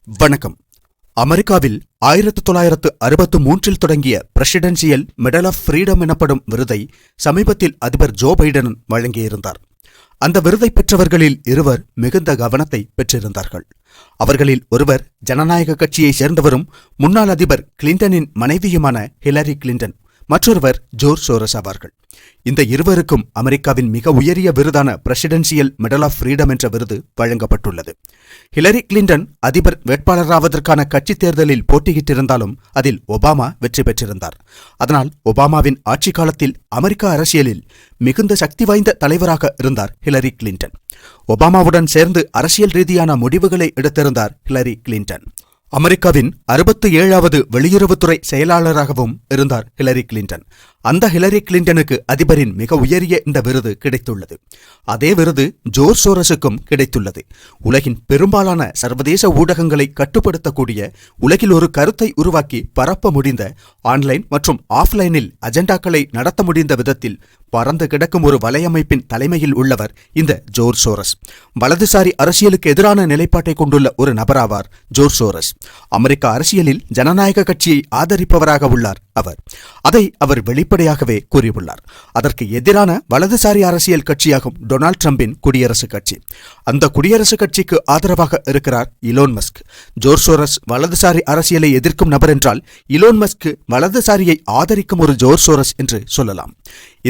வணக்கம். அமெரிக்காவில் 1963 தொடங்கிய பிரசிடென்சியல் மெடல் ஆஃப் ஃப்ரீடம் எனப்படும் விருதை சமீபத்தில் அதிபர் ஜோ பைடன் வழங்கியிருந்தார். அந்த விருதை பெற்றவர்களில் இருவர் மிகுந்த கவனத்தை பெற்றிருந்தார்கள். அவர்களில் ஒருவர் ஜனநாயக கட்சியை சேர்ந்தவரும் முன்னாள் அதிபர் கிளின்டனின் மனைவியுமான ஹிலரி கிளின்டன், மற்றொருவர் ஜோர்ஜ் சோரஸ் ஆவார்கள். இந்த இருவருக்கும் அமெரிக்காவின் மிக உயரிய விருதான பிரசிடென்சியல் மெடல் ஆஃப் ஃப்ரீடம் என்ற விருது வழங்கப்பட்டுள்ளது. ஹிலரி கிளின்டன் அதிபர் வேட்பாளராவதற்கான கட்சி தேர்தலில் போட்டியிட்டிருந்தாலும் அதில் ஒபாமா வெற்றி பெற்றிருந்தார். அதனால் ஒபாமாவின் ஆட்சி காலத்தில் அமெரிக்க அரசியலில் மிகுந்த சக்தி வாய்ந்த தலைவராக இருந்தார் ஹிலரி கிளின்டன். ஒபாமாவுடன் சேர்ந்து அரசியல் ரீதியான முடிவுகளை எடுத்திருந்தார் ஹிலரி கிளின்டன். அமெரிக்காவின் 67வது வெளியுறவுத்துறை செயலாளராகவும் இருந்தார் ஹிலரி கிளின்டன். அந்த ஹிலரி கிளின்டனுக்கு அதிபரின் மிக உயரிய இந்த விருது கிடைத்துள்ளது. அதே விருது ஜோர்ஜ் சோரஸுக்கும் கிடைத்துள்ளது. உலகின் பெரும்பாலான சர்வதேச ஊடகங்களை கட்டுப்படுத்தக்கூடிய, உலகில் ஒரு கருத்தை உருவாக்கி பரப்ப முடிந்த, ஆன்லைன் மற்றும் ஆஃப்லைனில் அஜெண்டாக்களை நடத்த முடிந்த விதத்தில் பறந்து கிடக்கும் ஒரு வலையமைப்பின் தலைமையில் உள்ளவர் இந்த ஜோர்ஜ் சோரஸ். வலதுசாரி அரசியலுக்கு எதிரான நிலைப்பாட்டை கொண்டுள்ள ஒரு நபராவார் ஜோர்ஜ் சோரஸ். அமெரிக்க அரசியலில் ஜனநாயக கட்சியை ஆதரிப்பவராக உள்ளார் அவர். அதை அவர் வெளிப்படையாகவே கூறியுள்ளார். அதற்கு எதிரான வலதுசாரி அரசியல் கட்சியாகும் டொனால்ட் ட்ரம்பின் குடியரசுக் கட்சி. அந்த குடியரசுக் கட்சிக்கு ஆதரவாக இருக்கிறார் இலோன் மஸ்க். ஜோர்ஜ் சோரஸ் வலதுசாரி அரசியலை எதிர்க்கும் நபர் என்றால், இலோன் மஸ்க் வலதுசாரியை ஆதரிக்கும் ஒரு ஜோர்ஜ் சோரஸ் என்று சொல்லலாம்.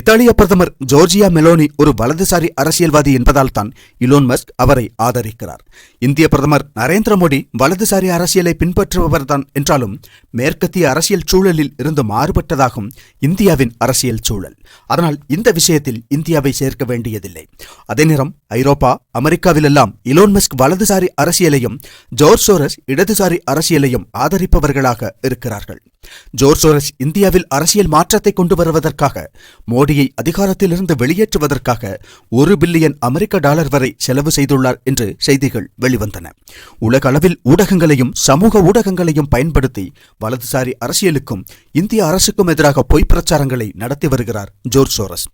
இத்தாலிய பிரதமர் ஜோர்ஜியா மெலோனி ஒரு வலதுசாரி அரசியல்வாதி என்பதால் தான் இலோன் மஸ்க் அவரை ஆதரிக்கிறார். இந்திய பிரதமர் நரேந்திர மோடி வலதுசாரி அரசியலை பின்பற்றுபவர்தான் என்றாலும் மேற்கத்திய அரசியல் சூழலில் இருந்து மாறுபட்டதாகும் இந்தியாவின் அரசியல் சூழல். அதனால் இந்த விஷயத்தில் இந்தியாவை சேர்க்க வேண்டியதில்லை. அதே நேரம் ஐரோப்பா, அமெரிக்காவிலெல்லாம் இலோன் மஸ்க் வலதுசாரி அரசியலையும் ஜோர்ஜ் சோரஸ் இடதுசாரி அரசியலையும் ஆதரிப்பவர்களாக இருக்கிறார்கள். ஜோர்ஜ் சோரஸ் இந்தியாவில் அரசியல் மாற்றத்தை கொண்டு வருவதற்காக, மோடியை அதிகாரத்திலிருந்து வெளியேற்றுவதற்காக $1 பில்லியன் அமெரிக்க டாலர் வரை செலவு செய்துள்ளார் என்று செய்திகள் வெளிவந்தன. உலக அளவில் ஊடகங்களையும் சமூக ஊடகங்களையும் பயன்படுத்தி வலதுசாரி அரசியலுக்கும் இந்திய அரசுக்கும் எதிராக பொய் பிரச்சாரங்களை நடத்தி வருகிறார் ஜோர்ஜ் சோரஸ்.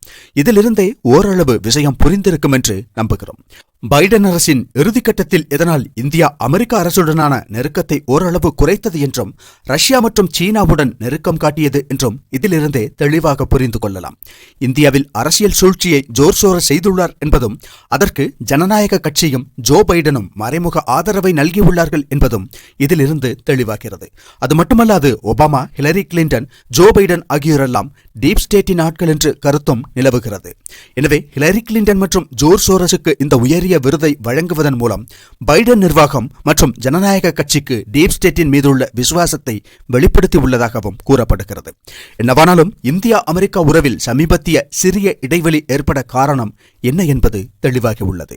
இதிலிருந்தே ஓரளவு விஷயம் புரிந்திருக்கும் என்று நம்புகிறோம். பைடன் அரசின் இறுதிக்கட்டத்தில் இதனால் இந்தியா அமெரிக்க அரசுடனான நெருக்கத்தை ஓரளவு குறைத்தது என்றும், ரஷ்யா மற்றும் சீனாவுடன் நெருக்கம் காட்டியது என்றும் இதிலிருந்தே தெளிவாக புரிந்து கொள்ளலாம். இந்தியாவில் அரசியல் சூழ்ச்சியை ஜோர்ஜ் சோரஸ் செய்துள்ளார் என்பதும், அதற்கு ஜனநாயக கட்சியும் ஜோ பைடனும் மறைமுக ஆதரவை நல்கியுள்ளார்கள் என்பதும் இதிலிருந்து தெளிவாகிறது. அது மட்டுமல்லாது, Obama, Hillary Clinton, Joe Biden ஆகியோரெல்லாம் டீப் ஸ்டேட்டின் ஆட்கள் என்று கருத்தும் நிலவுகிறது. எனவே ஹிலரி கிளின்டன் மற்றும் ஜோர்ஜ் சோரஸுக்கு இந்த உயரிய விருதை வழங்குவதன் மூலம் பைடன் நிர்வாகம் மற்றும் ஜனநாயக கட்சிக்கு டீப் ஸ்டேட்டின் மீதுள்ள விசுவாசத்தை வெளிப்படுத்தி உள்ளதாகவும் கூறப்படுகிறது. என்னவானாலும் இந்தியா அமெரிக்கா உறவில் சமீபத்திய சிறிய இடைவெளி ஏற்பட காரணம் என்ன என்பது தெளிவாகி உள்ளது.